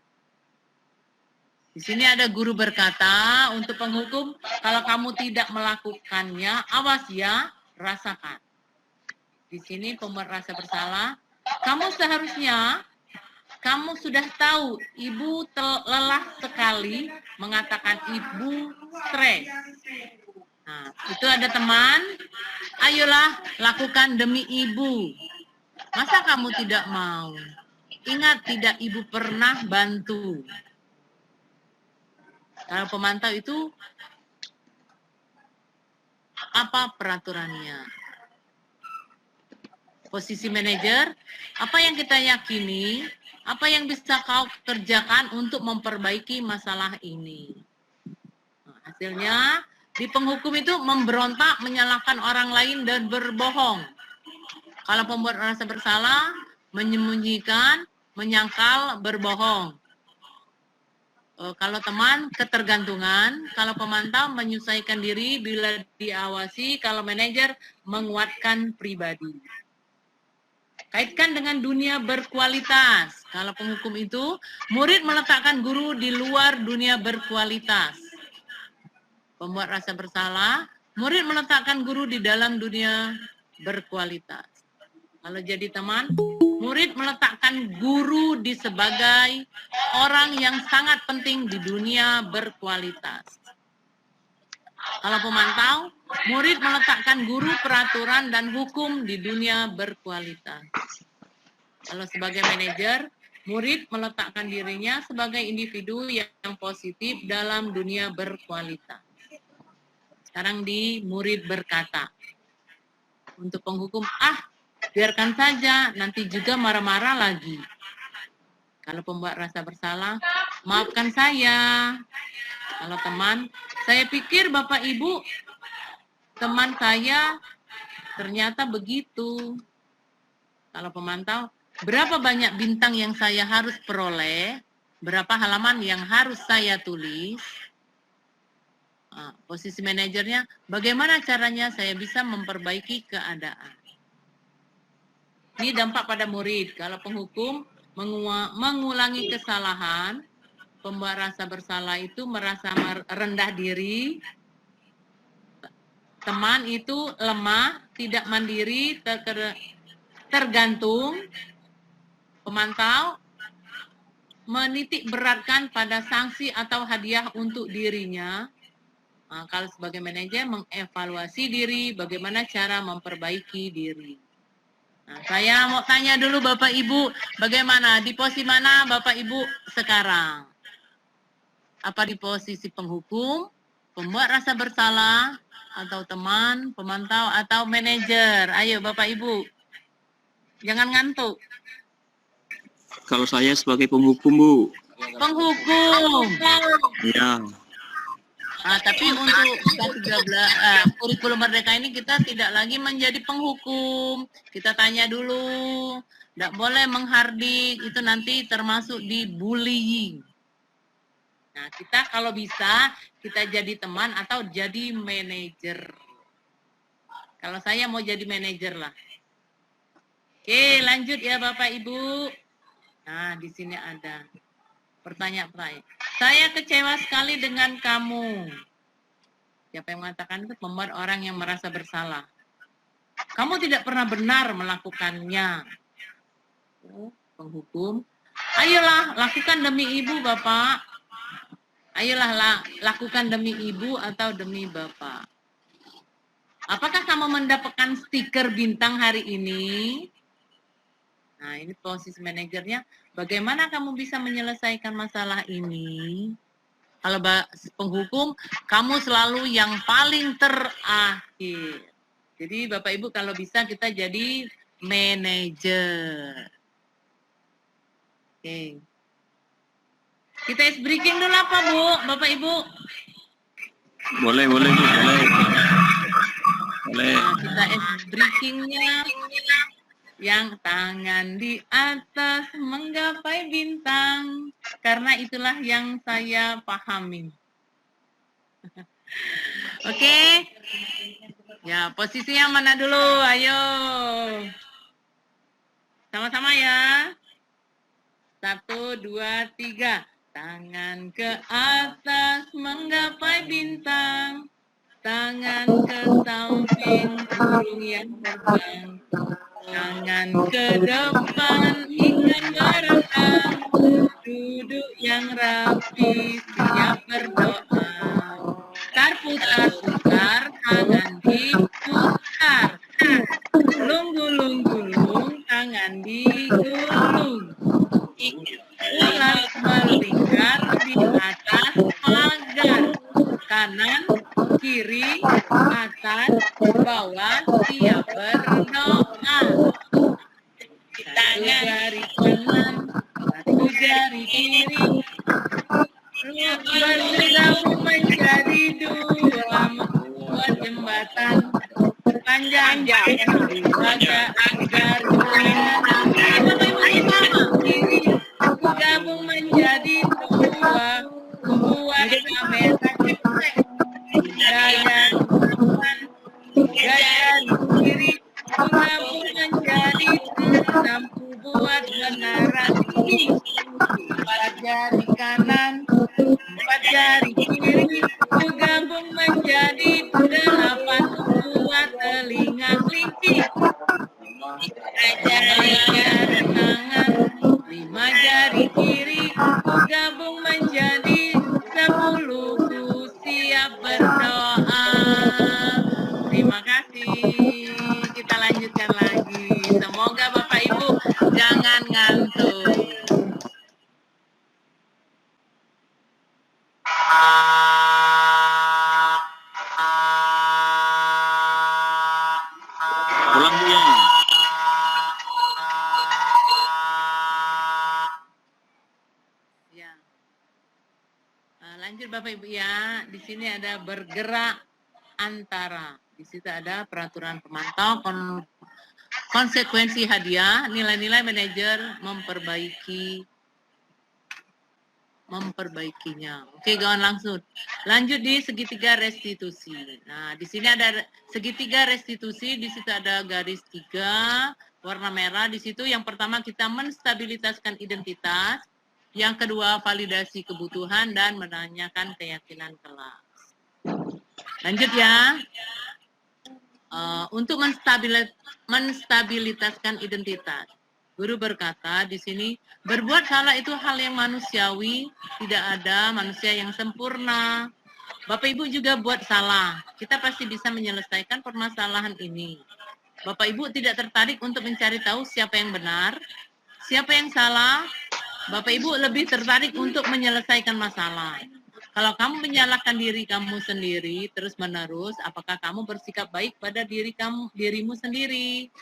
Di sini ada guru berkata, untuk penghukum, kalau kamu tidak melakukannya, awas ya, rasakan. Di sini pembuat rasa bersalah, kamu seharusnya, kamu sudah tahu, ibu lelah sekali, mengatakan ibu stres. Nah, itu ada teman, ayolah lakukan demi ibu. Masa kamu tidak mau? Ingat, tidak ibu pernah bantu. Kalau pemantau itu, apa peraturannya? Posisi manajer, apa yang kita yakini, apa yang bisa kau kerjakan untuk memperbaiki masalah ini. Nah, hasilnya, di penghukum itu memberontak, menyalahkan orang lain dan berbohong. Kalau pembuat rasa bersalah, menyembunyikan, menyangkal, berbohong. Kalau teman, ketergantungan. Kalau pemantau, menyusahkan diri bila diawasi. Kalau manajer, menguatkan pribadi. Kaitkan dengan dunia berkualitas. Kalau penghukum itu, murid meletakkan guru di luar dunia berkualitas. Pembuat rasa bersalah, murid meletakkan guru di dalam dunia berkualitas. Kalau jadi teman, murid meletakkan guru di sebagai orang yang sangat penting di dunia berkualitas. Kalau pemantau, murid meletakkan guru, peraturan, dan hukum di dunia berkualitas. Kalau sebagai manajer, murid meletakkan dirinya sebagai individu yang positif dalam dunia berkualitas. Sekarang di murid berkata, untuk penghukum, biarkan saja, nanti juga marah-marah lagi. Kalau pembuat rasa bersalah, maafkan saya. Kalau teman, saya pikir Bapak Ibu, teman saya ternyata begitu. Kalau pemantau, berapa banyak bintang yang saya harus peroleh, berapa halaman yang harus saya tulis. Posisi manajernya, bagaimana caranya saya bisa memperbaiki keadaan. Ini dampak pada murid. Kalau penghukum mengulangi kesalahan, pembuat rasa bersalah itu merasa rendah diri, teman itu lemah, tidak mandiri, tergantung, pemantau menitik beratkan pada sanksi atau hadiah untuk dirinya. Kalau sebagai manajer mengevaluasi diri, bagaimana cara memperbaiki diri. Nah, saya mau tanya dulu Bapak Ibu, bagaimana, di posisi mana Bapak Ibu sekarang? Apa di posisi penghukum, pembuat rasa bersalah, atau teman, pemantau, atau manajer? Ayo Bapak Ibu, jangan ngantuk. Kalau saya sebagai penghukum, Bu. Penghukum. Ya. Tapi untuk kurikulum Merdeka ini kita tidak lagi menjadi penghukum. Kita tanya dulu, tidak boleh menghardik, itu nanti termasuk di bullying. Nah, kita kalau bisa, kita jadi teman atau jadi manajer. Kalau saya mau jadi manajer lah. Oke, lanjut ya Bapak Ibu. Nah, di sini ada pertanyaan-pertanyaan. Saya kecewa sekali dengan kamu. Siapa yang mengatakan itu? Membuat orang yang merasa bersalah. Kamu tidak pernah benar melakukannya. Penghukum. Ayolah, lakukan demi ibu, Bapak. Ayolah, lakukan demi ibu atau demi Bapak. Apakah kamu mendapatkan stiker bintang hari ini? Nah, ini posisi manajernya. Bagaimana kamu bisa menyelesaikan masalah ini? Kalau penghukum, kamu selalu yang paling terakhir. Jadi Bapak Ibu kalau bisa kita jadi manajer. Oke. Kita is breaking dulu apa Bu, Bapak Ibu? Boleh, Bu, boleh. Boleh. Nah, kita is breakingnya yang tangan di atas menggapai bintang. Karena itulah yang saya pahami. Oke. Ya, posisinya mana dulu? Ayo. Sama-sama ya. 1, 2, 3. Tangan ke atas menggapai bintang. Tangan ke samping burung yang terbang. Tangan ke depan ikan berenang. Duduk yang rapi siap berdoa. Putar-putar tangan diputar. Gulung-gulung-gulung tangan digulung. Ular melingkar di atas pagar. Kanan, kiri, atas, bawah, siap berdoa. Satu jari kanan, satu jari kiri. Bergabung menjadi dua, membuat jembatan panjang. Maka agar gabung menjadi dua, membuat kamera gaya di kiri, gabung menjadi enam, buat menara tinggi. 4 jari kanan, 4 jari kiri, gabung menjadi 8, buat telinga kelinci. 3 jari tangan, 5 jari kiri, gabung menjadi 10, ku siap berdoa. Terima kasih. Kita lanjutkan lagi. Semoga Bapak Ibu jangan ngantuk. Ulang Bu ya. Ya. Lanjut Bapak Ibu ya. Di sini ada bergerak antara. Di situ ada peraturan pemantau, konsekuensi hadiah, nilai-nilai manajer memperbaikinya. Oke, kawan langsung. Lanjut di segitiga restitusi. Nah, di sini ada segitiga restitusi, di situ ada garis 3, warna merah. Di situ yang pertama kita menstabilitaskan identitas, yang kedua validasi kebutuhan dan menanyakan keyakinan kelas. Lanjut ya. Untuk menstabilitaskan identitas. Guru berkata di sini, berbuat salah itu hal yang manusiawi, tidak ada manusia yang sempurna. Bapak Ibu juga buat salah, kita pasti bisa menyelesaikan permasalahan ini. Bapak Ibu tidak tertarik untuk mencari tahu siapa yang benar, siapa yang salah. Bapak Ibu lebih tertarik untuk menyelesaikan masalah. Kalau kamu menyalahkan diri kamu sendiri terus-menerus, apakah kamu bersikap baik pada dirimu sendiri?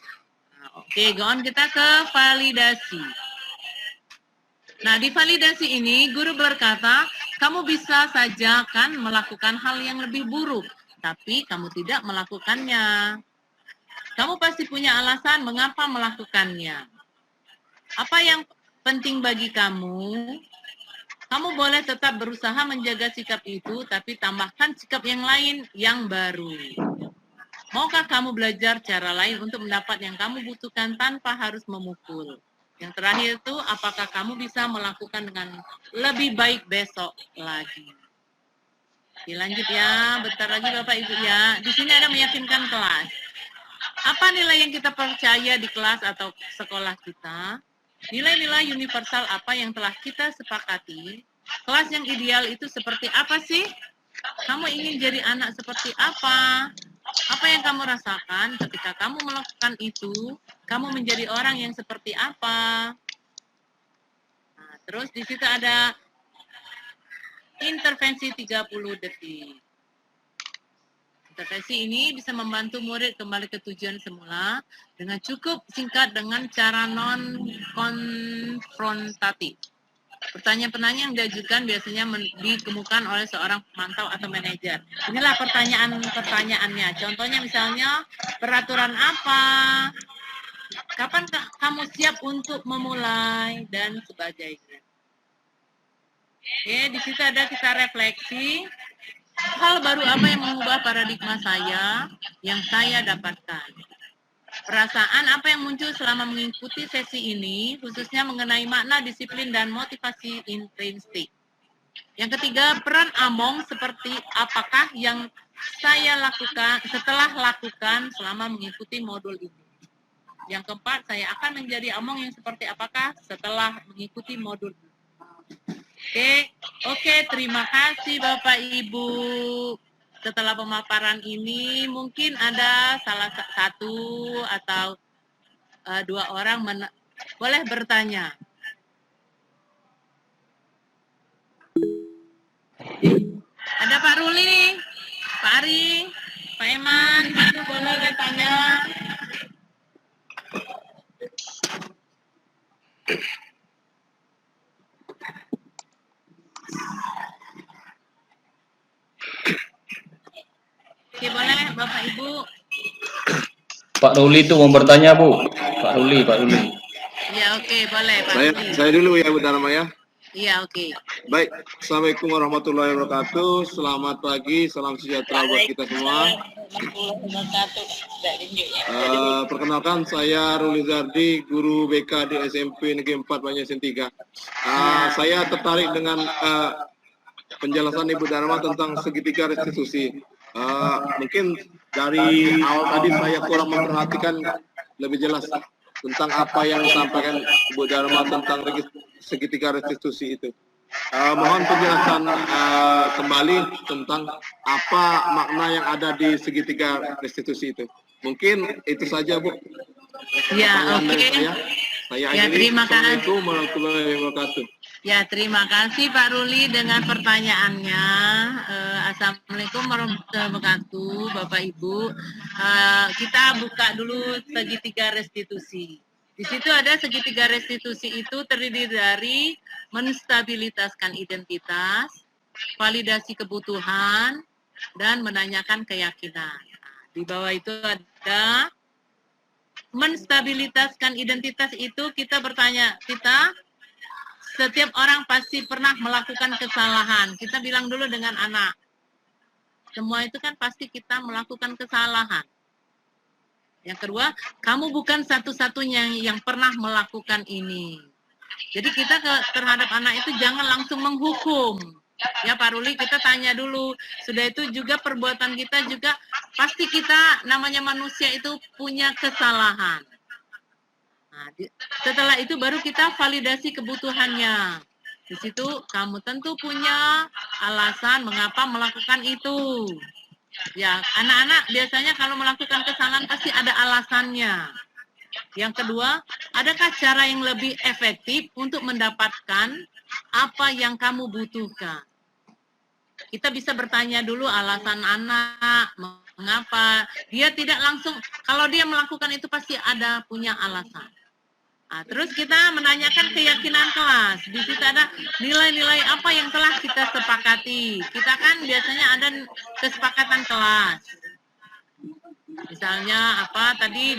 Nah, oke, go on, kita ke validasi. Nah, di validasi ini guru berkata, kamu bisa saja kan melakukan hal yang lebih buruk, tapi kamu tidak melakukannya. Kamu pasti punya alasan mengapa melakukannya. Apa yang penting bagi kamu? Kamu boleh tetap berusaha menjaga sikap itu, tapi tambahkan sikap yang lain, yang baru. Maukah kamu belajar cara lain untuk mendapat yang kamu butuhkan tanpa harus memukul? Yang terakhir itu, apakah kamu bisa melakukan dengan lebih baik besok lagi? Oke, lanjut ya, bentar lagi Bapak Ibu ya. Di sini ada meyakinkan kelas. Apa nilai yang kita percaya di kelas atau sekolah kita? Nilai-nilai universal apa yang telah kita sepakati? Kelas yang ideal itu seperti apa sih? Kamu ingin jadi anak seperti apa? Apa yang kamu rasakan ketika kamu melakukan itu? Kamu menjadi orang yang seperti apa? Nah, terus di situ ada intervensi 30 detik. Intervensi ini bisa membantu murid kembali ke tujuan semula dengan cukup singkat dengan cara non-konfrontatif. Pertanyaan-pertanyaan yang diajukan biasanya dikemukakan oleh seorang pemantau atau manajer. Inilah pertanyaan-pertanyaannya. Contohnya misalnya, peraturan apa? Kapan kamu siap untuk memulai dan sebagainya. Oke, di situ ada kita refleksi. Hal baru apa yang mengubah paradigma saya yang saya dapatkan? Perasaan apa yang muncul selama mengikuti sesi ini, khususnya mengenai makna, disiplin, dan motivasi intrinsik. Yang ketiga, peran Among seperti apakah yang saya lakukan selama mengikuti modul ini. Yang keempat, saya akan menjadi Among yang seperti apakah setelah mengikuti modul ini. Oke, terima kasih Bapak Ibu. Setelah pemaparan ini, mungkin ada salah satu atau dua orang boleh bertanya. Ada Pak Ruli, Pak Ari, Pak Eman, itu boleh bertanya. Oke, boleh Bapak Ibu. Pak Ruli itu mau bertanya, Bu. Pak Ruli. Ya, oke, boleh Pak Ruli. Saya dulu ya, Bu Dharma ya. Iya, oke. Baik, Assalamualaikum warahmatullahi wabarakatuh. Selamat pagi, salam sejahtera buat kita semua. Perkenalkan, saya Ruli Zardi, guru BK di SMP Negeri 4 Banjarmasin 3. Saya tertarik dengan penjelasan Ibu Dharma tentang segitiga restitusi. Mungkin dari awal tadi saya kurang memperhatikan lebih jelas tentang apa yang disampaikan Ibu Dharma tentang segitiga restitusi itu. Mohon penjelasan kembali tentang apa makna yang ada di segitiga restitusi itu. Mungkin itu saja, Bu. Ya, oke. Saya ya, terima kasih. Assalamualaikum warahmatullahi wabarakatuh. Ya, terima kasih Pak Ruli dengan pertanyaannya. Assalamualaikum warahmatullahi wabarakatuh, Bapak Ibu. Kita buka dulu segitiga restitusi. Di situ ada segitiga restitusi itu terdiri dari menstabilitaskan identitas, validasi kebutuhan, dan menanyakan keyakinan. Di bawah itu ada menstabilitaskan identitas itu kita bertanya, setiap orang pasti pernah melakukan kesalahan. Kita bilang dulu dengan anak. Semua itu kan pasti kita melakukan kesalahan. Yang kedua, kamu bukan satu-satunya yang pernah melakukan ini. Jadi kita terhadap anak itu jangan langsung menghukum. Ya Pak Ruli, kita tanya dulu. Sudah itu juga perbuatan kita juga, pasti kita namanya manusia itu punya kesalahan. Nah, setelah itu baru kita validasi kebutuhannya. Di situ kamu tentu punya alasan mengapa melakukan itu. Ya, anak-anak biasanya kalau melakukan kesalahan pasti ada alasannya. Yang kedua, adakah cara yang lebih efektif untuk mendapatkan apa yang kamu butuhkan? Kita bisa bertanya dulu alasan anak, mengapa. Dia tidak langsung, kalau dia melakukan itu pasti ada punya alasan. Nah, terus kita menanyakan keyakinan kelas. Di situ ada nilai-nilai apa yang telah kita sepakati. Kita kan biasanya ada kesepakatan kelas. Misalnya apa tadi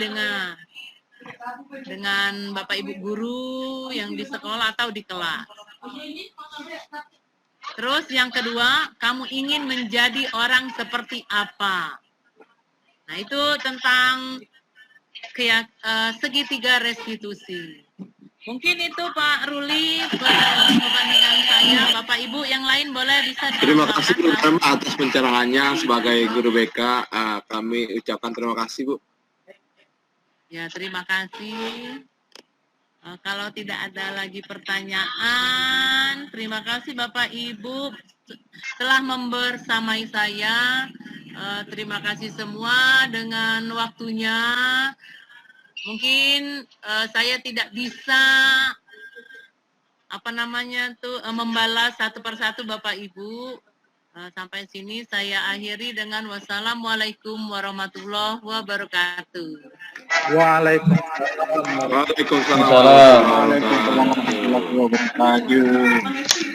dengan Bapak Ibu guru yang di sekolah atau di kelas. Terus yang kedua, kamu ingin menjadi orang seperti apa? Nah, itu tentang segitiga restitusi. Mungkin itu Pak Ruli dengan saya. Bapak Ibu yang lain boleh bisa. Terima kasih Bu atas pencerahannya sebagai guru BK. Kami ucapkan terima kasih, Bu. Ya, terima kasih. Kalau tidak ada lagi pertanyaan, terima kasih Bapak Ibu telah membersamai saya. Terima kasih semua dengan waktunya. Mungkin saya tidak bisa membalas satu persatu Bapak Ibu. Sampai sini saya akhiri dengan wassalamualaikum warahmatullahi wabarakatuh. Waalaikumsalam. Waalaikumsalam warahmatullahi wabarakatuh.